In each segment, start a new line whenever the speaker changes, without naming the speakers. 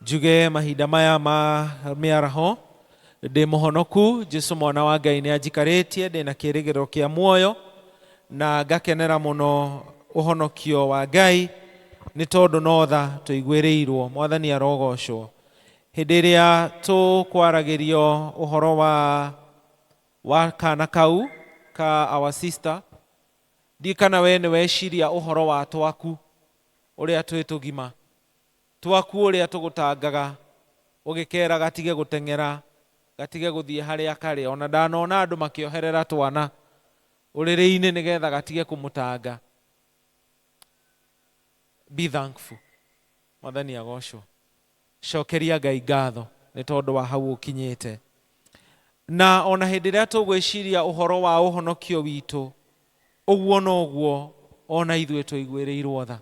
Juge mahinda maya ma miaraho ndi muhonoku Jesu mwana wa Ngai ni ajikaretie ndi na kirigiro kia muoyo na gakenera muno uhonokio wa Ngai ni tondu notha tuigwirirwo mwathani arogocwo hindi iria tukwaragirio uhoro wa kana kau ka our sister dikana we ni weciria uhoro wa twaku uria twitugima twaku uria tugutangaga ugikera gatige gutengera gatige guthie haria kari ona ndanona andu makioherera twana uriri-ini nigetha gatige kumutanga. Be thankful. Mwathani agocwo. Cokeria Ngai ngatho ni tondu wa hau ukinyite. Na ona hindi iria tugwiciria uhoro wa uhonokio witu uguo noguo ona ithwe tuigwirirwo tha.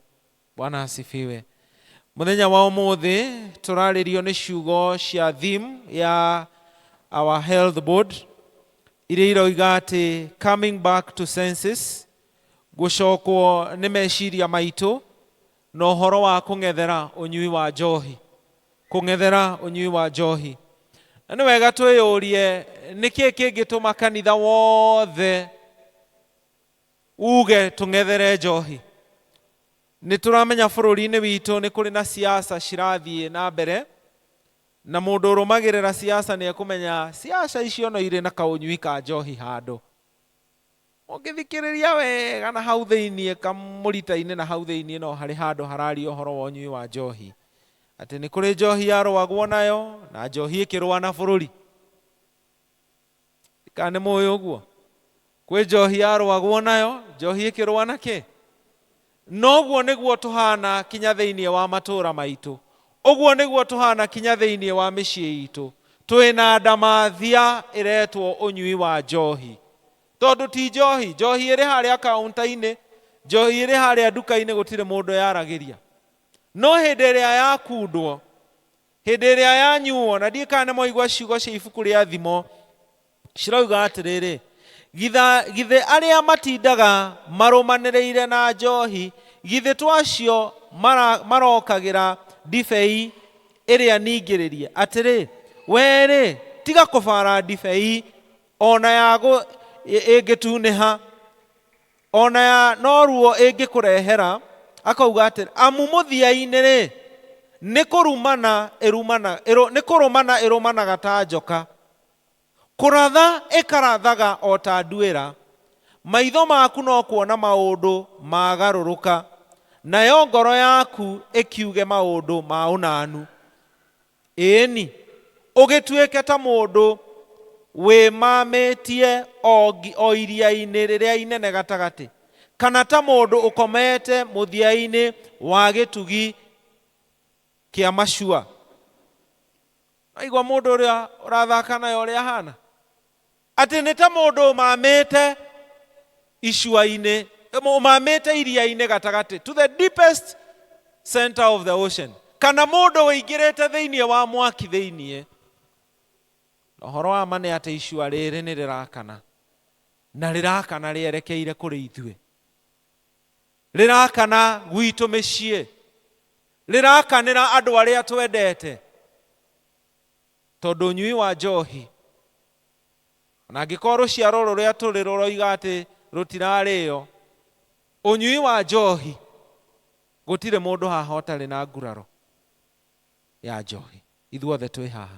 Bwana asifiwe. Muthenya wa umuthi turaririo ni ciugo cia theme ya our health board iria iroiga ati coming back to senses, gucokwo ni meciria maitu na uhoro wa kung'ethera unyui wa njohi, kung'ethera unyui wa njohi. Na ni wega twiyurie niki kingituma kanitha wothe uge tung'ethere njohi. Ni turamenya bururi-ini witu ni kuri na siasa cirathie na mbere na mundu urumagirira siasa ni ekumenya siasa icio no iri na kaunyui ka njohi handu. Ungithikiriria wega na hau thiini kamurita-ini na hau thiini no hari handu harari uhoro wa unyui wa njohi ati ni kuri njohi yarwagwo nayo na njohi ikirwa na bururi. Kana moyo uguo kwi njohi yarwagwo nayo njohi ikirwa na ki noguo niguo tuhana kinya thiini wa matura maitu, uguo niguo tuhana kinya thiini wa micii itu. Twina ndamathia iretwo unyui wa njohi tondu ti njohi iri haria kaunta-ini, njohi iri haria nduka-ini gutire mundu yaragiria. No hindi iria yakundwo, hindi iria yanyuo, na ndikane moigwa ciugo cia ibuku ria thimo cirauga atiriri githe aria matindaga marumaniriire na njohi githe twacio marokagira ndibei iria ningiririe. Atiri weri tiga kubara ndibei ona yago ingituniha ona ya noruo ingikurehera. Akauga atiri amu muthia-ini ri ni kurumana irumanaga ta njoka, kuratha ikarathaga o ta nduira, maitho maku no kuona maundu magaruruka, nayo ngoro yaku ikiuge maundu ma unanu. Ĩni ugituike ta mundu wimamitie o iria-ini riria inene gatagati, kana ta mundu ukomete muthia-ini wa gitugi kia macua. Aigwa mundu uria urathaka nayo uria hana ati ni ta mundu mamite icua-ini, mamite iria-ini gatagati, to the deepest center of the ocean, kana mundu wingirite thiini wa mwaki thiini. Uhoro wa ma ni ati icua riri ni rirakana na rirakana rierekeire kuri ithue, rirakana gwitu micii, rirakanira andu aria twendete tondu unyui wa njohi na angĩkorwo rũciaro rũrĩa tũrĩ rũroiga atĩ rũtirarĩo unyui wa njohi, gũtirĩ mũndũ haha ũtarĩ na nguraro ya njohi. Ithuothe twĩ haha,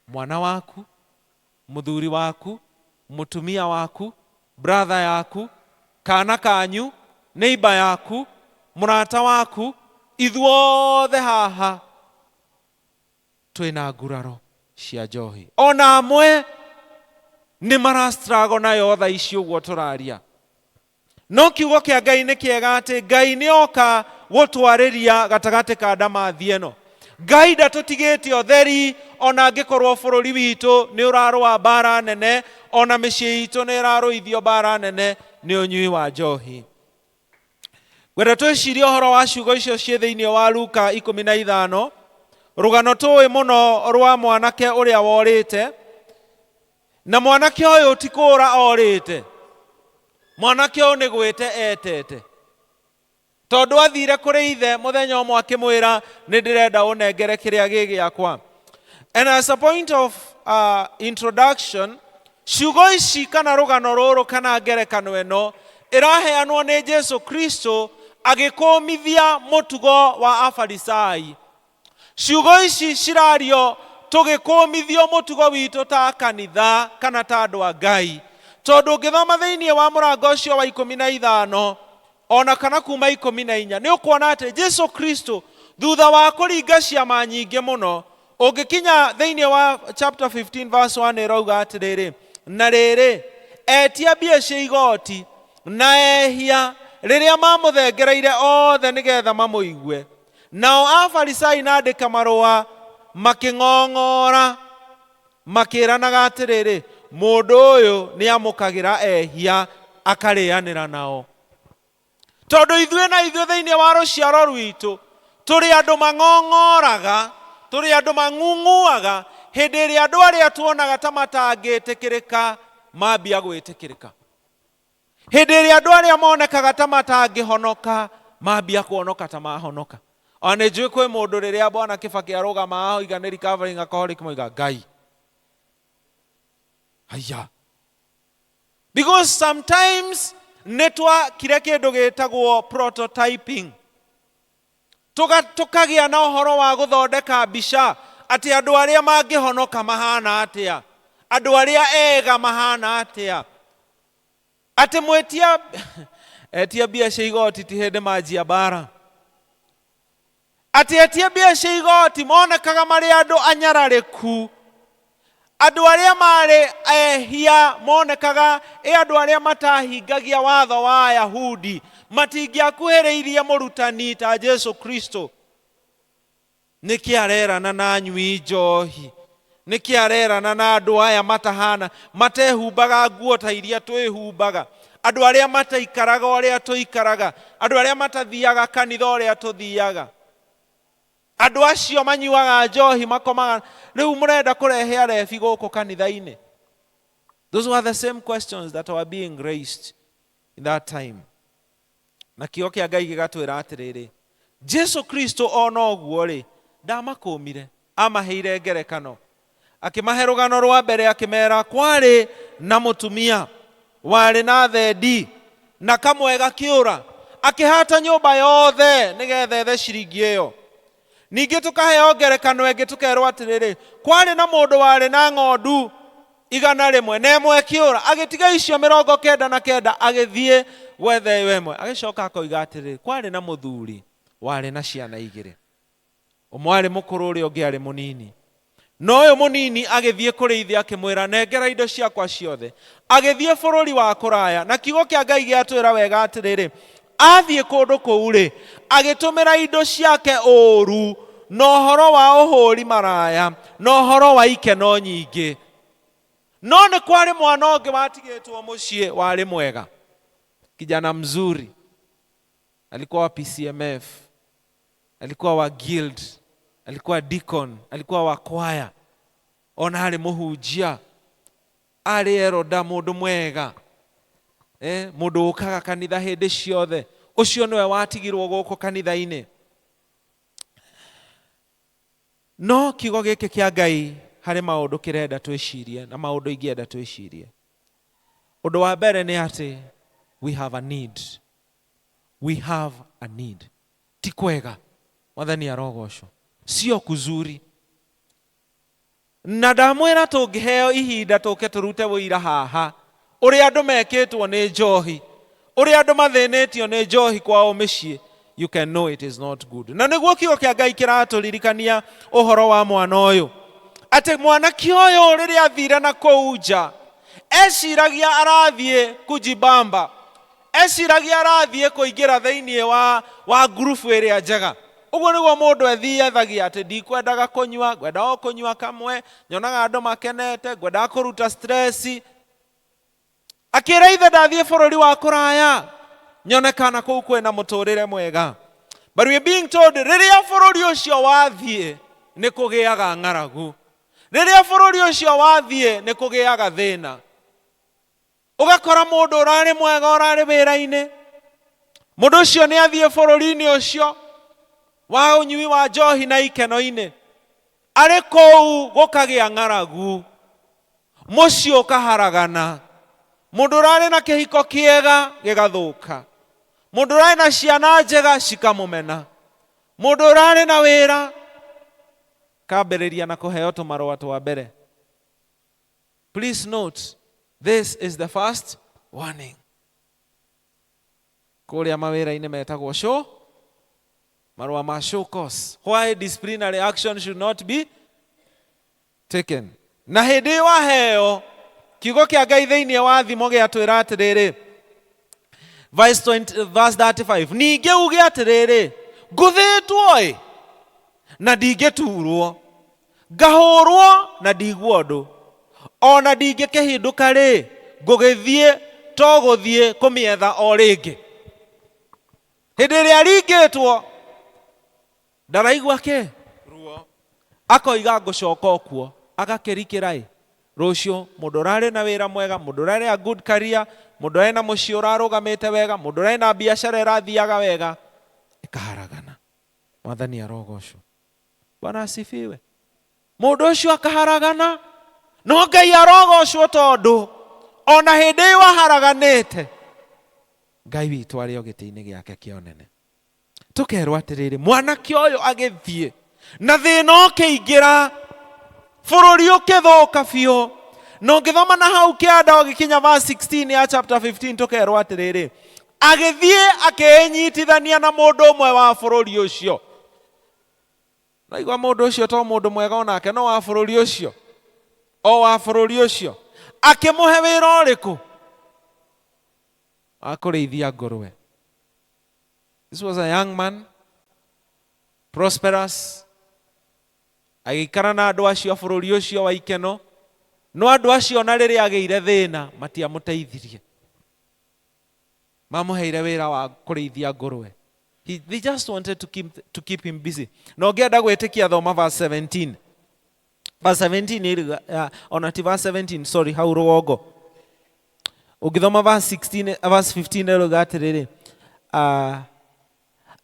mwana waku, muthuri waku, mutumia waku, brother yaku, kana kanyu, neighbor yaku, murata waku, ithuothe haha twĩna nguraro cia njohi. Ona amwe ni marastrago nayo tha ici uguo turaria. No kiugo kia Ngai ni kiega ati Ngai ni oka gutwariria gatagati ka ndamathi eno. Ngai ndatutigite utheri ona angikorwo bururi witu ni urarwa bara nene, ona micii itu ni iraruithio bara nene ni unyui wa njohi. Gwenda twicirie uhoro wa ciugo icio cie thiini wa Luka 15, rugano tuwi muno rwa mwanake uria worite, na mwanake uyu ti kura orite, mwanake uyu ni gwite etete. tondu athire kuri ithe muthenya umwe akimwira nindirenda unengere kiria gigiakwa. And as a point of introduction, ciugo ici kana rugano ruru kana ngerekano ino iraheanwo ni Jesu Kristo agikumithia mutugo wa Afarisai. Ciugo ici cirario tugikumithio mutugo witu ta kanitha kana ta andu a Ngai, tondu ngithoma thiini wa murango ucio wa 15 ona kana kuma 14 ni ukuona ati Jesu Kristo thutha wa kuringa ciama nyingi muno, ungikinya thiini wa chapter 15 verse 1 irauga atiriri, na riri etia mbia cia igoti na ehia riria mamuthengereire othe nigetha mamuigue. Nao Afarisai na andika marua making'ong'ora makiranaga atiriri, mundu uyu ni amukagira ehia akarianira nao. Tondu ithuĩ na ithuĩ thiini wa ruciaro rwitu turi andu mang'ong'oraga, turi andu mang'ung'uaga hindi iria andu aria tuonaga ta matangitikirika mambia gwitikirika, hindi iria andu aria monekaga ta matangihonoka mambia kuonoka ta mahonoka. Ona njui kwi mundu riria Bwana Kibaki arugama ahiga ni recovering alcoholic moiga Ngai haya, because sometimes netwa kire kindu gitagwo prototyping, tukagia na uhoro wa guthondeka mbica ati andu aria mangihonoka mahana atia, andu aria ega mahana atia, ati mwetia etia mbia cia igoti ti hindi manjia bara, ati etia mbia cia igoti monekaga mari andu anyarariku, andu aria mari ehia monekaga andu aria matahingagia watho wa Ayahudi, matingiakuhiriirie murutani ta Jesu Kristo. Niki arerana na anyui njohi, niki arerana na andu aya matahana matehumbaga nguo ta iria twihumbaga, andu aria mataikaraga uria tuikaraga, andu aria matathiaga kanitha uria tuthiaga, andu acio manyuaga njohi makomaga. Riu murenda kurehe arebi guku kanitha-ini? Those were the same questions that were being raised in that time. Na kio kia Ngai gigatwira atiriri, Jesu Kristo ona oguo ri ndamakumire, amaheire ngerekano, akimahe rugano rwa mbere akimera kwari na mutumia wari na thendi na kamwe gakiura, akihata nyumba yothe nigetha ethe ciringi iyo. Ningi tukaheo ngerekano ingi tukerwo atiriri, kwari na mundu wari na ng'ondu 100 na imwe kiura, agitiga icio 99 agithie gwetha iyo imwe, agicoka akoiga atiriri, kwari na muthuri wari na ciana 2, umwe ari mukuru uria ungi ari munini. No uyu munini agithie kuri ithe akimwira, nengera indo ciakwa ciothe, agithie bururi wa kuraya. Na kiugo kia Ngai giatwira wega atiriri, athie kundu kuu ri agitumira indo ciake uru no horo wa uhuri maraya no horo wa ikeno nyingi. No ni kwari mwana ungi watigitwo mucii wari mwega, kijana mzuri, alikuwa wa PCMF, alikuwa wa guild, alikuwa deacon, alikuwa wa kwaya, ona ari muhunjia, ari eroda mundu mwega, mundu ukaga kanitha hindi ciothe. Ucio niwe watigirwo guku kanitha-ini. No kiugo giki kia Ngai hari maundu kirenda twicirie na maundu ingienda twicirie. Undu wa mbere ni ati we have a need, we have a need. Ti kwega mwathani arogocwo, sio kuzuri. Na ndamwira tungiheo ihinda tuke turute wira haha uria andu mekitwo ni njohi, uria andu mathinitio ni njohi kwao micii, you can know it is not good. Na niguo kiugo kia Ngai kiraturirikania uhoro wa mwana uyu, ati mwanake uyu riria athire na kuu nja eciragia arathie kujibamba, eciragia arathie kuingira thiini wa grupu iria njega. Uguo niguo mundu ethiethagia ati ndikwendaga kunyua, ngwenda o kunyua kamwe, nyonaga andu makenete, ngwenda kuruta stress. Akira ithe ndathie bururi wa kuraya, nyonekana kuu kwina muturire mwega. But we are being told riria bururi ucio wathie ni kugiaga ng'aragu, riria bururi ucio wathie ni kugiaga thina. Ugakora mundu urari mwega, urari wira-ini, Mũndũ ũcio nĩ athiĩ bũrũri-inĩ ũcio wa ũnyui wa njohi na ikeno-inĩ. Arĩ kũu gũkagĩa ng'aragu, mũciĩ ũkaharagana. Mũndũ ũrarĩ na kĩhiko kĩega gĩgathũka. Mũndũ ũrarĩ na ciana njega cikamũmena. Mũndũ ũrarĩ na wĩra kambĩrĩria na kũheo tũmarũa twa mbere. Please note, this is the first warning. Kũrĩa mawĩra-inĩ metagwo show, marũa ma show cause. Why disciplinary action should not be taken. Na hĩndĩ waheo, kiugo kĩa Ngai thĩinĩ wa thimo gĩatwĩra atĩrĩrĩ, verse 35, ningĩ uge atĩrĩrĩ, ngũthĩtwo na ndingĩturwo, ngahũrwo na ndigwo ũndũ, ona ndingĩkĩhĩndũka ngũgĩthiĩ to gũthiĩ kũmĩetha o rĩngĩ. Hĩndĩ ĩrĩa aringĩtwo ndaraigua ruo, akoiga ngũcoka kuo, agakĩrikĩra rũciũ mũndũ ũrarĩ na wĩra mwega, mũndũ ũrarĩ na good career, mũndũ ũrarĩ na mũciĩ ũrarũgamĩte wega, mũndũ ũrarĩ na biacara ĩrathiaga wega, ĩkaharagana. Mwathani arogocwo. Bwana asifiwe. Mũndũ ũcio akaharagana, no Ngai arogocwo tondũ ona hĩndĩ waharaganĩte Ngai witũ arĩ o gĩtĩ-inĩ gĩake kĩa ũnene. Tũkerwo atĩrĩrĩ, mwanake ũyũ agĩthiĩ na thĩna ũkĩingĩra, bũrũri ũkĩthũka biũ. No ngĩthoma na hau kĩanda ũgĩkinya verse 16 ya chapter 15, tũkerwo atĩrĩrĩ, agĩthiĩ akĩnyitithania na mũndũ ũmwe wa bũrũri ũcio. Naigua mũndũ ũcio to mũndũ mwega onake, no wa bũrũri ũcio, o wa bũrũri ũcio, akĩmũhe wĩra ũrĩkũ? Akũrĩithia ngũrwe. This was a young man, prosperous, agĩikara na andũ acio bũrũri ũcio wa ikeno, no andũ acio na rĩrĩa agĩire thĩna matiamũteithirie, mamũheire wĩra wa kũrĩithia ngũrwe. They just wanted to keep him busy. No ngĩenda gwĩtĩkia thoma verse 17. Verse 17 ona ti verse 17, sorry, hau rũgongo. Ũngĩthoma verse 15 rũga atĩrĩrĩ,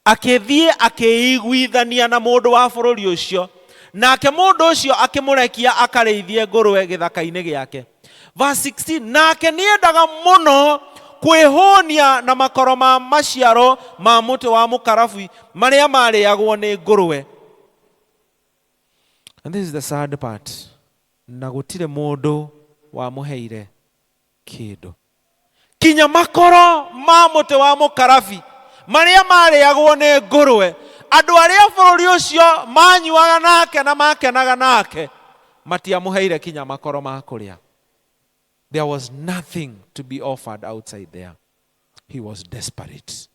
akĩthiĩ akĩiguithania na mũndũ wa bũrũri ũcio, nake mũndũ ũcio akĩmũrekia akarĩithie ngũrwe gĩthaka-inĩ gĩake. Verse 16, nake nĩendaga mũno kwĩhũnia na makoro ma maciaro ma mũtĩ wa mũkarabi marĩa marĩagwo nĩ ngũrwe. And this is the sad part. Na gũtirĩ mũndũ wamũheire kĩndũ. Kinya makoro ma mũtĩ wa mũkarabi marĩa marĩagwo nĩ ngũrwe, andũ arĩa bũrũri ũcio manyuaga nake na makenaga nake matiamũheire kinya makoro ma kũrĩa. There was nothing to be offered outside there. He was desperate.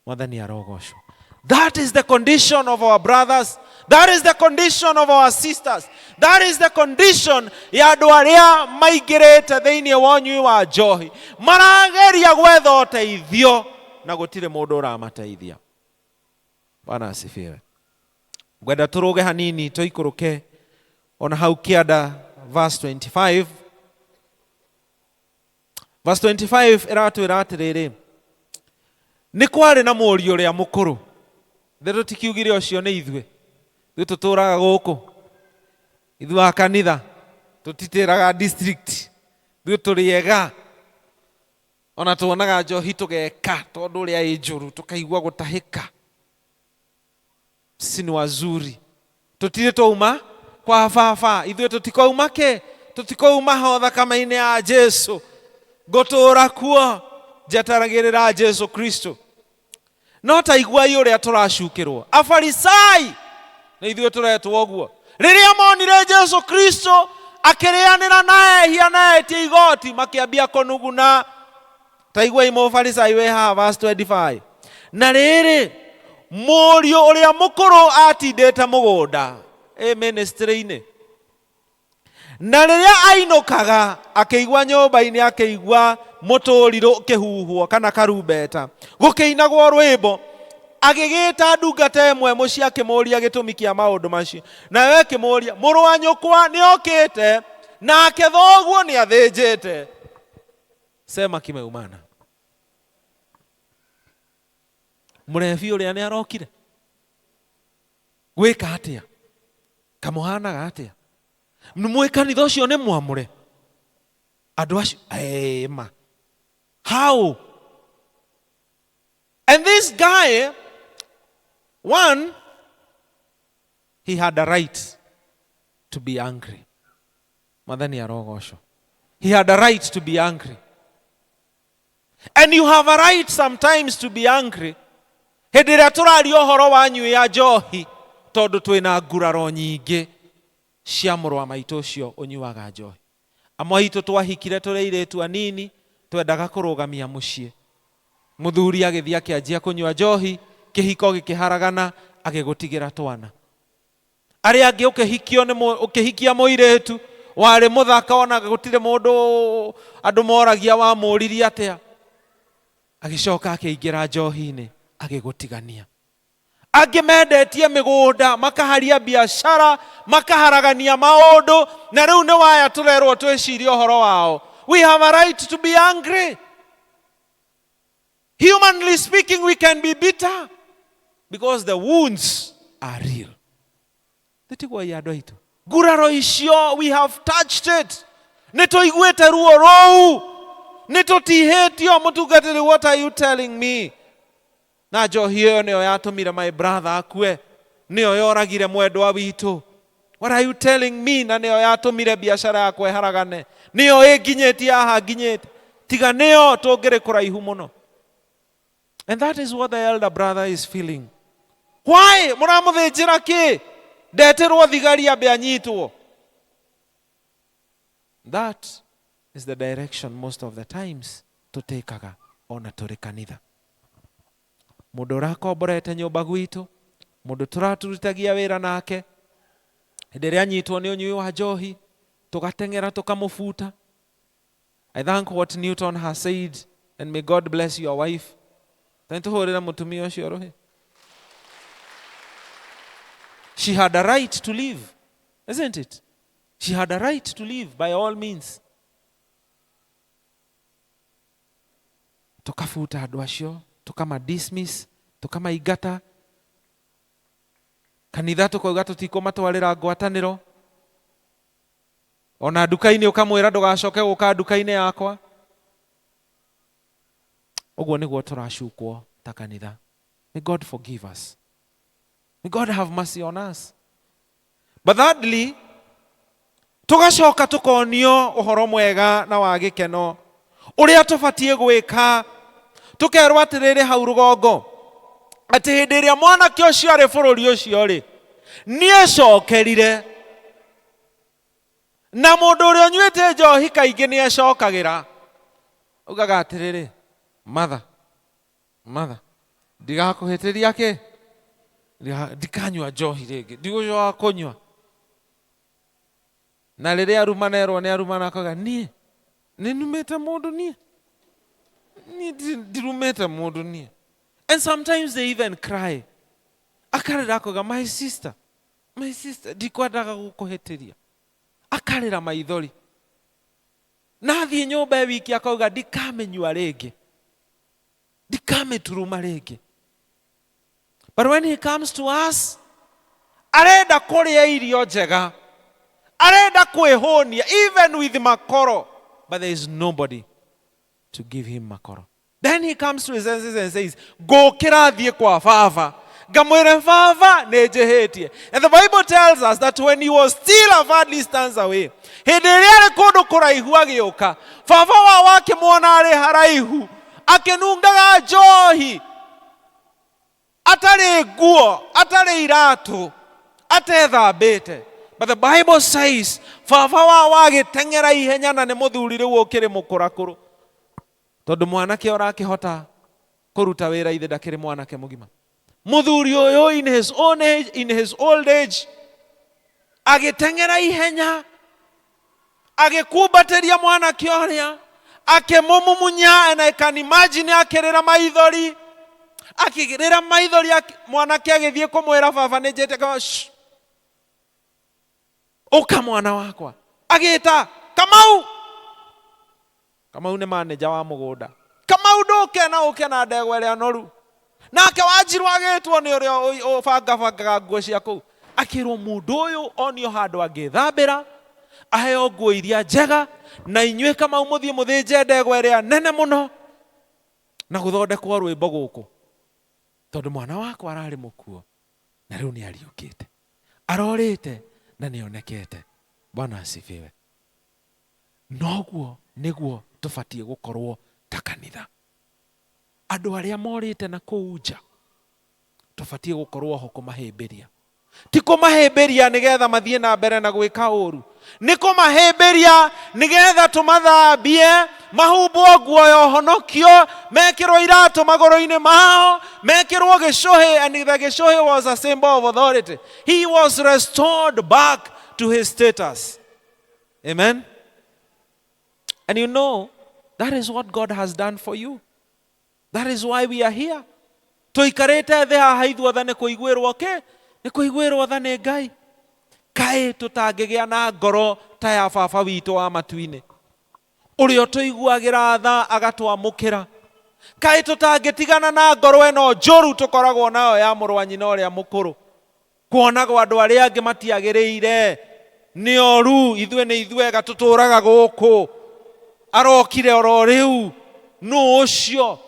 Mwathani arogocwo. That is the condition of our brothers. That is the condition of our sisters. That is the condition ya andũ arĩa maingĩrĩte thĩinĩ wa ũnyui wa njohi. Marageria gwetha ũteithio na gũtirĩ mũndũ ũramateithia. Bwana asifiwe. Ngwenda tũrũge hanini tũikũrũke ona hau kĩanda verse 25. Verse 25 ĩratwĩra atĩrĩrĩ, nĩ kwarĩ na mũriũ ũrĩa mũkũrũ. Thetũ tikiugire ũcio nĩ ithuĩ. Ithuĩ tũtũraga gũkũ. Ithuĩ wa kanitha. Tũtitĩraga district. Ithuĩ tũrĩega. Ona tuonaga njohi tũgeka tondũ ũrĩa ĩ njũru, tũkaigua gũtahĩka. Sisi ni wazuri. Tũtirĩ twauma kwa baba. Ithuĩ tũtikouma kĩ? Tũtikouma ho thakame-inĩ ya Jesu. Gũtũra kuo njeteragĩrĩra Jesu Kristo. No taiguai ũrĩa tũracukĩrwo. Afarisai na ithuĩ tũretwo ũguo. Rĩrĩa monire Jesu Kristo akĩrĩanĩra na ehia na etia igoti, makĩambia kũnuguna. Taiguai mũfarisai wĩ haha verse 25. Na rĩrĩ mũriũ ũrĩa mũkũrũ atindĩte mũgũnda ministry-inĩ. Na rĩrĩa ainũkaga akĩigua nyũmba-inĩ, akĩigua mũtũrirũ kĩhuhwo kana karumbeta, gũkĩinagwo rwĩmbo, agĩgĩta ndungata ĩmwe mũciĩ akĩmũria gĩtũmi kĩa maũndũ macio. Nawe akĩmũria, mũrũ wa nyũkwa nĩokĩte, nake thoguo nĩathĩnjĩte. Sema kimeumana. murebi uria ni arokire gwika atia kamuhanaga atia mwe kanitha ucio ni mwamure andu acio ma how? And this guy, one, he had a right to be angry. Madhani arogosho. He had a right to be angry. And you have a right sometimes to be angry. Hĩndĩ ĩrĩa tũraria ũhoro wa nyui ya njohi tondũ twĩna nguraro nyingĩ cia mũrũ wa maitũ ũcio ũnyuaga njohi. Amwe aitũ twahikire tũrĩ airĩtu anini twendaga kũrũgamia mũciĩ. Mũthuri agĩthiĩ akĩanjia kũnyua njohi, kĩhiko gĩkĩharagana, agĩgũtigĩra twana. Arĩa angĩ ũkĩhikia mũirĩtu warĩ mũthaka ona gũtirĩ mũndũ andũ moragia wa mũririe atĩa. Agĩcoka akĩingĩra njohi-inĩ agĩgũtigania. Angĩ mendetie mĩgũnda, makaharia biashara, makaharagania maũndũ, na rĩu nĩ waya tũrerwo twĩcirie ũhoro wao. We have a right to be angry. Humanly speaking, we can be bitter because the wounds are real. Titigwa ya doito. Guraro icio, we have touched it. Neto igwete ruo rou. Neto tihetio mutugatiri, what are you telling me? Na njohi ĩyo nĩyo yatũmire my brother akue. Nĩyo yoragire mwendwa witũ. What are you telling me? Na nĩyo yatũmire biashara yakwa ĩharagane. Nĩyo ĩnginyĩtie haha nginyĩte. Tiga nĩyo tũngĩrĩ kũraihu mũno. And that is what the elder brother is feeling. Why? Mũramũthĩnjĩra kĩ? Ndeterwo thigari ambe anyitwo. That is the direction most of the times tũtĩkaga ona tũrĩ kanitha. Mũndũ ũrakomborete nyũmba gwitũ, mũndũ tũraturutagia wĩra nake, hĩndĩ ĩrĩa anyitwo nĩ ũnyui wa njohi, tũgateng'era tũkamũbuta. I thank what Newton has said, and may God bless your wife. Tũhũrĩra mũtumia ũcio rohe. She had a right to live, isn't it? She had a right to live by all means. Tukafuta andũ acio, tukama dismiss, tukama igata. Kanitha tukauga tutikumatwarĩra ngwatanĩro. Ona nduka-inĩ ũkamwĩra ndũgacoke gũka nduka-inĩ yakwa. Ũguo nĩguo tũracukwo ta kanitha. May God forgive us. May God have mercy on us. But thirdly, tugacoka tukonio ũhoro mwega na wa gĩkeno ũrĩa tũbatiĩ gwĩka. Tukerwo atĩrĩrĩ hau rũgongo atĩ hĩndĩ ĩrĩa mwanake ũcio arĩ bũrũri ũcio rĩ, nĩecokerire. Na mũndũ ũrĩa ũnyuĩte njohi kaingĩ nĩecokagĩra. Ugaga atĩrĩrĩ, Mother, ndigakũhĩtĩria kĩ? Ndikanyua njohi rĩngĩ, ndigũcoka kũnyua. Na rĩrĩa arumanerwo nĩ arumana akaga, niĩ nĩnumĩte mũndũ niĩ. Ndirumĩte mũndũ niĩ. And sometimes they even cry. Akarĩra akaga, my sister, ndikwendaga gũkũhĩtĩria. Akarĩra maithori. Na athiĩ nyũmba wiki akauga, ndikamenyua rĩngĩ. Ndikameturuma rĩngĩ. But when he comes to us, arenda kũrĩa irio njega. Arenda kwĩhũnia, even with makoro. But there is nobody to give him makoro. Then he comes to his senses and says, ngũkĩra thiĩ kwa baba. Ngamwĩre baba nĩnjĩhĩtie. And the Bible tells us that when he was still a far distance away, hĩndĩ ĩrĩa arĩ kũndũ kũraihu agĩũka, baba wao akĩmuona arĩ haraihu, akĩnungaga njohi, atarĩ nguo, atarĩ iratũ, atethambĩte. But the Bible says, baba wao agĩteng'era ihenya na nĩ mũthuri rĩu ũkĩrĩ mũkũrakũrũ. Tondũ mwanake ũrakĩhota kũruta wĩra ithe ndakĩrĩ mwanake mũgima. Mũthuri ũyũ in his old age agĩteng'era ihenya, agĩkumbatĩria mwanake ũrĩa, akĩmũmumunya, and I can imagine akĩrĩra maithori. Akĩrĩra maithori, mwanake agĩthiĩ kũmwĩra baba nĩnjĩte kama ũka mwana wakwa. Agĩta Kamau nĩ manager wa mũgũnda. Kamau ndũke na ndegwa ĩrĩa noru. nake Wanjiru agĩtwo nĩ ũrĩa ũbangaga nguo cia kũu, akĩrwo mũndũ ũyũ onio handũ angĩthambĩra, aheo nguo iria njega, na inyuĩ Kamau mũthiĩ mũthĩnje ndegwa ĩrĩa nene mũno, na gũthondekwo rwĩmbo gũkũ, tondũ mwana wakwa ararĩ mũkuo na rĩu nĩ ariũkĩte, arorĩte na nĩ onekete. Bwana asifiwe. Noguo nĩguo tũbatiĩ gũkorwo ta kanitha. Andũ arĩa morĩte na kũu nja tũbatiĩ gũkorwo ho kũmahĩmbĩria, ti kũmahĩmbĩria nĩgetha mathiĩ na mbere na gwĩka ũru, nĩ kũmahĩmbĩria nĩgetha tũmathambie, mahumbwo nguo ya ũhonokio, mekĩrwo iratũ magũrũ-inĩ mao, mekĩrwo gĩcũhĩ, and the gĩcũhĩ was a symbol of authority. He was restored back to his status. Amen. And you know, that is what God has done for you. That is why we are here. Tuikarĩte thĩ haha ithuothe nĩ kũiguĩrwo kĩ? Nĩ kũiguĩrwo tha nĩ Ngai. Kaĩ tũtangĩgĩa na ngoro ta ya baba witũ wa matu-inĩ, ũrĩa tũiguagĩra tha agatwamũkĩra. Kaĩ tũtangĩtigana na ngoro ĩno njũru tũkoragwo nayo ya mũrũ wa nyina ũrĩa mũkũrũ, kuonagwo andũ arĩa angĩ matiagĩrĩire, nĩ oru, ithuĩ nĩ ithuega tũtũraga gũkũ, arokire oro rĩu, nũ ũcio?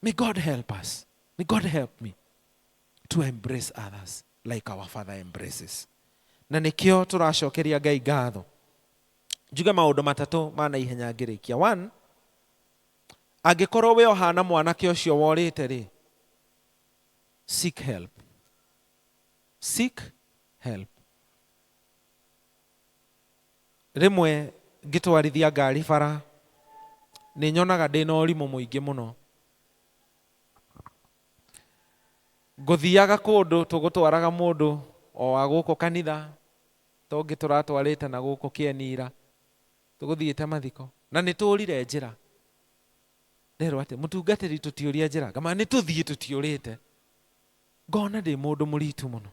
May God help us. May God help me to embrace others like our Father embraces. Na nĩkĩo tũracokeria Ngai ngatho. Njuge maũndũ matatũ ma naihenya ngĩrĩkia. 1, angĩkorwo we ohana mwanake ũcio worĩte rĩ, seek help. Seek help. Rĩmwe ngĩtwarithia ngari bara nĩ nyonaga ndĩna ũrimũ mũingĩ mũno. Ngũthiaga kũndũ tũgũtwaraga mũndũ o wa gũkũ kanitha, tũngĩ tũratwarĩte na gũkũ Kĩenira, tũgũthiĩte mathiko, na nĩ tũrire njĩra. Nderwo atĩ mũtungatĩri tũtiũrie njĩra, ngama nĩ tũthiĩ tũtiũrĩte. Ngona ndĩ mũndũ mũritũ mũno,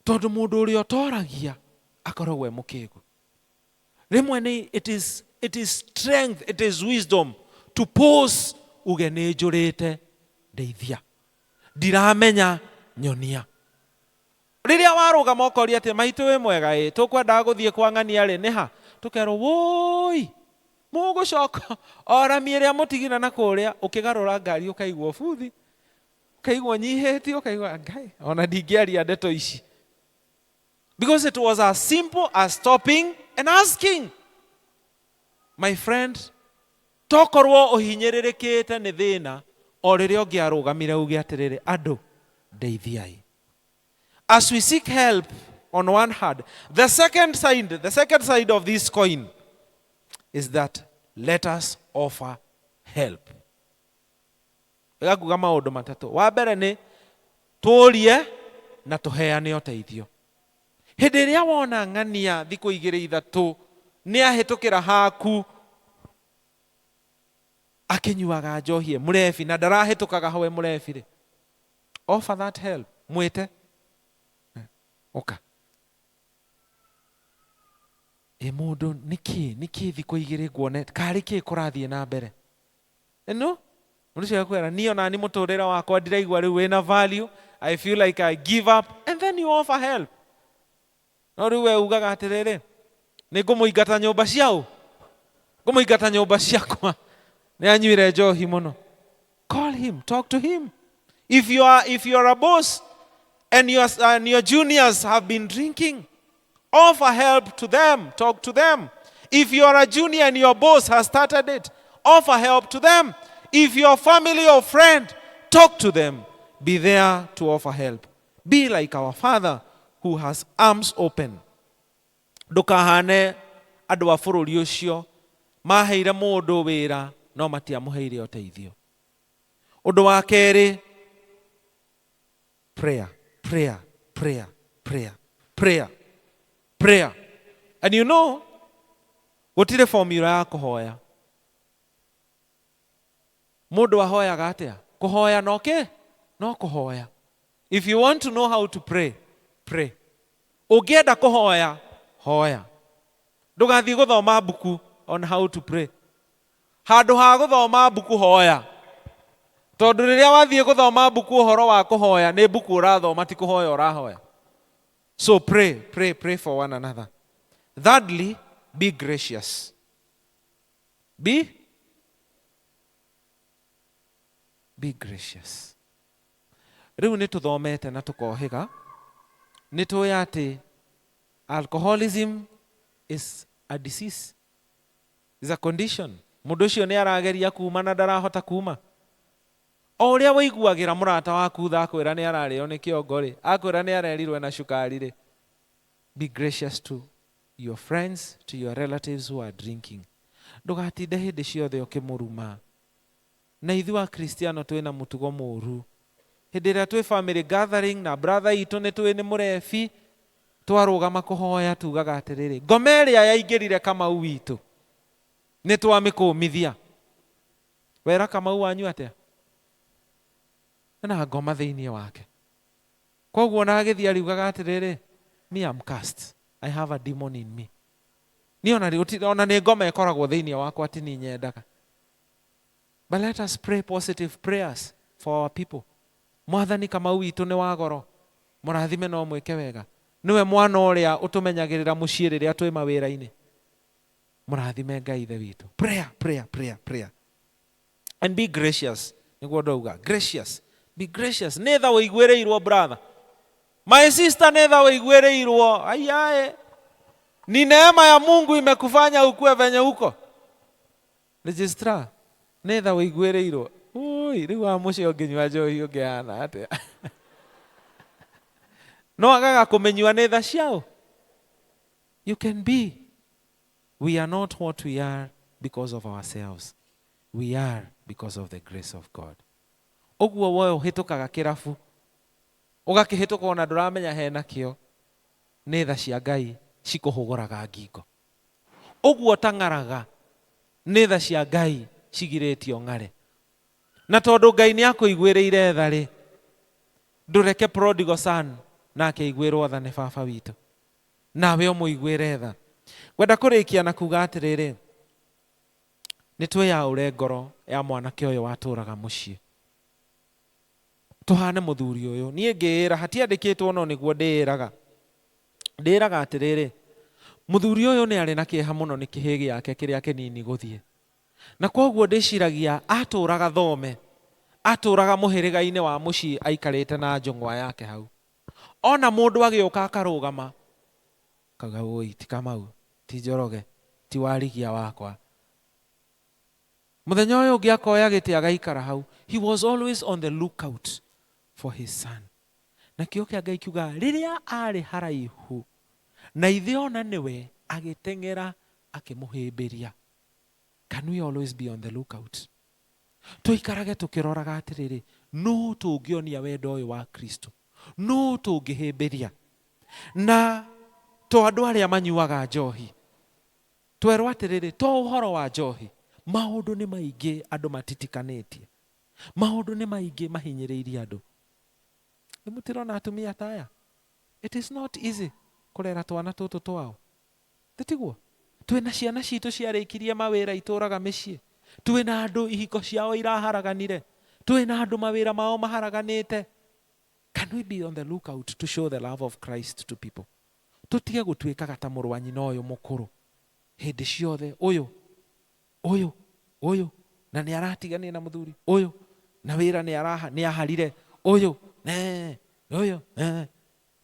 tondũ mũndũ ũrĩa ũtoragia akoragwo mũkĩgu. Rĩmwe it is strength, it is wisdom to pause uge nĩ njũrĩte, ndeithia, ndiramenya, nyonia. Rĩrĩa warũgama ũkoria atĩ maitũ wĩ mwega ĩ, tũkwendaga gũthiĩ kwa ng'ania rĩ, nĩ ha? Tũkerwo woi, mũgũcoka oramia ĩrĩa mũtigina na kũrĩa, ũkĩgarũra ngari ũkaigwo buthi, ũkaigwo nyihĩtio, ũkaigwo Ngai, ona ndingĩaria ndeto ici. Because it was as simple as stopping and asking. My friend, tokorwo ũhinyĩrĩrĩkĩte nĩ thĩna, o rĩrĩa ũngĩarũgamire uge atĩrĩrĩ, andũ ndeithiai. As we seek help on one hand, the second side of this coin is that let us offer help. Ĩgakuga maũndũ matatũ. Wa mbere nĩ tũũrie na tũheane ũteithio. Hĩndĩ ĩrĩa wona ng'ania thikũ 2-3 nĩ ahĩtũkĩra haku akĩnyuaga njohi mũrebi na ndarahĩtũkaga hawe mũrebi rĩ, offer that help. Mwĩte oka, mũndũ nĩkĩ thikũ 2 nguone karĩ kĩ kũrathiĩ na mbere ĩno? Mũndũ ũcio akwĩra niĩ ona nĩ mũtũrĩre wakwa ndiraigua rĩu wĩna value, I feel like I give up, and then you offer help. No rĩu we ugaga atĩrĩrĩ, nĩ ngũmũingata nyũmba ciao, ngũmũingata nyũmba ciakwa, nĩ anyuire njohi mũno. Call him, talk to him. If you are a boss and your juniors have been drinking, offer help to them, talk to them. If you are a junior and your boss has started it, offer help to them. If your family or friend, talk to them. Be there to offer help. Be like our Father who has arms open. Ndũkahane andũ a bũrũri ũcio maheire mũndũ wĩra no matiamũheire ũteithio. Ũndũ wa kerĩ, prayer. And you know, gũtirĩ formula ya kũhoya. Mũndũ ahoyaga atĩa? Kũhoya no kũhoya. If you want to know how to pray, pray. Ũngĩenda kũhoya, hoya. Ndũgathiĩ gũthoma buku on how to pray. Handũ ha gũthoma buku hoya. Tondu riria wathie guthoma buku uhoro wa kuhoya ni buku urathoma ti kuhoya urahoya. So pray for one another. Thirdly, be gracious. Be gracious. Riu ni tuthomete na tukohiga ni tuya ati alcoholism is a disease, is a condition. Mundu ucio ni arageria kuma na ndarahota kuma. O uria waiguagira murata waku thakwira ni arario ni kiongo ri, akwira ni arerirwe na shukari ri. Be gracious to your friends, to your relatives who are drinking. Ndugatinde hindi ciothe ukimuruma. Na ithu a Kristiano twina mutugo muru. Hindi ria twi family gathering na brother itu ni twi ni murebi, twarugama kuhoya tugaga atiriri, ngoma iria yaingirire Kamau witu ni twamikumithia. Wera Kamau wanyu atia? Na ngoma thiini wake. Koguo na agithia ariugaga atiriri, me am cast. I have a demon in me. Ni ona ni ngoma ikoragwo thiini wakwa ati ni nyendaga. But let us pray positive prayers for our people. Mwathani Kamau witu ni wa goro. Murathime no mwike wega. Niwe mwana uria utumenyagirira mucii riria twi mawira-ini. Murathime Ngai ithe witu. Prayer. And be gracious. Niguo ndauga gracious. Be gracious. Netha wiguireirwo brother. My sister, netha wiguireirwo. Ayae. Ni neema ya Mungu imekufanya ukue venye uko. Registrar. Netha wiguireirwo. Ui, riu wa mucio nginywa njohi ungiana atia. No agaga kumenywa netha ciao. You can be. We are not what we are because of ourselves. We are because of the grace of God. Oguo woe uhitukaga kirabu. Ugakihituka ona nduramenya hena kio. Netha cia Ngai cikuhugoraga ngingo. Oguo tang'araga. Netha cia Ngai cigiretio ng'are. Na tondu Ngai ni akuiguireire tha ri, ndureke prodigal son nake aiguirwo tha ni baba witu. Nawe umuiguire tha. Gwenda kurikia na kuga atiriri, ni twiyaure ngoro ya mwanake uyu waturaga mucii. Tuhane muthuri uyu. Nie ngiira hatiandikitwo no niguo ndiraga. Ndiraga atiriri, muthuri uyu ni ari na kieha muno ni kihigi yake kiria kinini guthie. Na koguo ndiciragia aturaga thome, aturaga muhiriga-ini wa mucii aikarite na njongwa yake hau. Ona mundu agiuka akarugama kaga oi ti Kamau, ti Njoroge, ti warigia wakwa. Muthenya uyu ungi akoya giti agaikara hau. He was always on the lookout for his son. Na kio kia Ngai kiuga riria ari haraihu na ithe ona niwe agiteng'era akimuhimbiria. Can we always be on the lookout? Tuikarage tukiroraga atiriri, no tungionia wendo uyu wa Kristo, no tungihimbiria. Na to andu aria manyuaga njohi twerwo atiriri, to uhoro wa njohi. Maundu ni maingi andu matitikanetie, maundu ni maingi mahinyiriirie andu. Nimutirona atumia taya. It is not easy kurera twana tutu twao. Titiguo twina ciana citu ciarikirie mawira ituraga micii. Twina andu ihiko ciao iraharaganire. Twina andu mawira mao maharaganite. Can we be on the lookout to show the love of Christ to people? Tutige gutwikaga ta muru wa nyina uyu mukuru hindi ciothe. Uyu na ni aratigania na muthuri uyu, na wira ni aharire uyu uyu.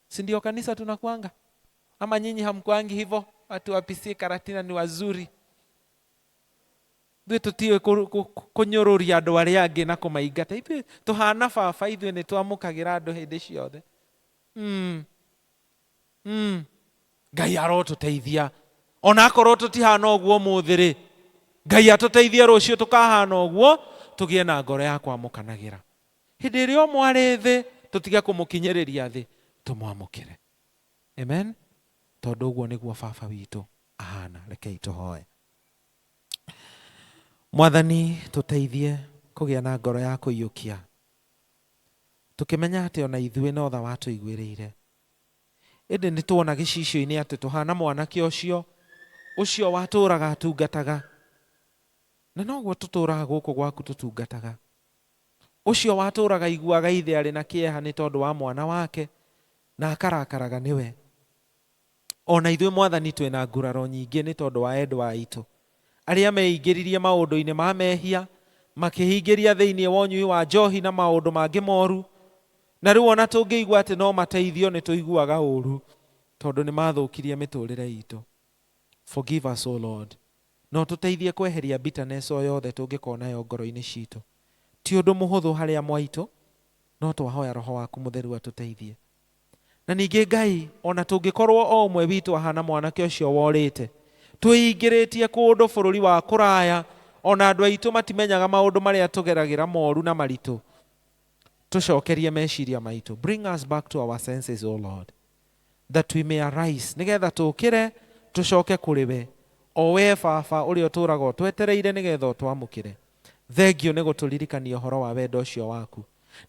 Si ndio kanisa tunakuanga? Ama nyinyi hamkuangi hivyo? Watu wapisie karatina ni wazuri. Dwe tutiwe kunyururia andu aria angi na kumaingata. Ithuĩ tuhana baba, ithuĩ ni twamukagira andu hindi ciothe. Ngai arotuteithia. Ona akorwo tutihana uguo umuthi ri, Ngai atuteithie rucio tukahana uguo, tugie na ngoro ya kwamukanagira. Hindi iria mwari thi tutige kumukinyiriria thi, tumwamukire. Amen. Tondu uguo niguo baba witu ahana. Rekei tuhoe. Mwathani tuteithie kugia na ngoro ya kuiyukia, tukimenya ati ona ithuĩ no tha watuiguĩrĩire. Indi ni tuona gicicio-ini ati tuhana mwanake ucio waturaga atungataga, na noguo tuturaga guku gwaku tutungataga. Ucio watũraga iguaga ithe arĩ na kĩeha nĩ tondũ wa mwana wake na akarakaraga nĩwe. Ona ithuĩ Mwathani twĩna nguraro nyingĩ nĩ tondũ wa endwa aitũ arĩa meingĩririe maũndũ-inĩ ma mehia, makĩhingĩria thĩinĩ wa ũnyui wa njohi na maũndũ mangĩ moru, na rĩu ona tũngĩigua atĩ no mateithio nĩ tũiguaga ũru tondũ nĩ mathũkirie mĩtũrĩre itũ. Forgive us, O Lord. No tũteithie kweheria bitterness o yothe tũngĩkona yo ngoro-inĩ citũ. Ti ũndũ mũhũthũ harĩa mwaitũ, no twahoya Roho waku mũtheru atũteithie. Na ningĩ Ngai, ona tũngĩkorwo o ũmwe witũ ahana mwanake ũcio worĩte, twĩingĩrĩtie kũndũ bũrũri wa kũraya, ona andũ aitũ matimenyaga maũndũ marĩa tũgeragĩra moru na maritũ, tũcokerie meciria maitũ. Bring us back to our senses, O Lord, that we may arise, nĩgetha tũkĩre tũcoke kũrĩ we, o we Baba ũrĩa ũtũũraga twetereire nĩgetha ũtwamũkĩre. Thengio nĩ gũtũririkania ũhoro wa wendo ũcio waku.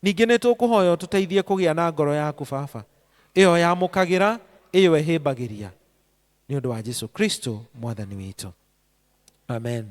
Ningĩ nĩ tũkũhoya ũtũteithie kũgĩa na ngoro yaku Baba, ĩyo yamũkagĩra, ĩyo ĩhĩmbagĩria, nĩ ũndũ wa Jesũ Kristo Mwathani witũ. Amen.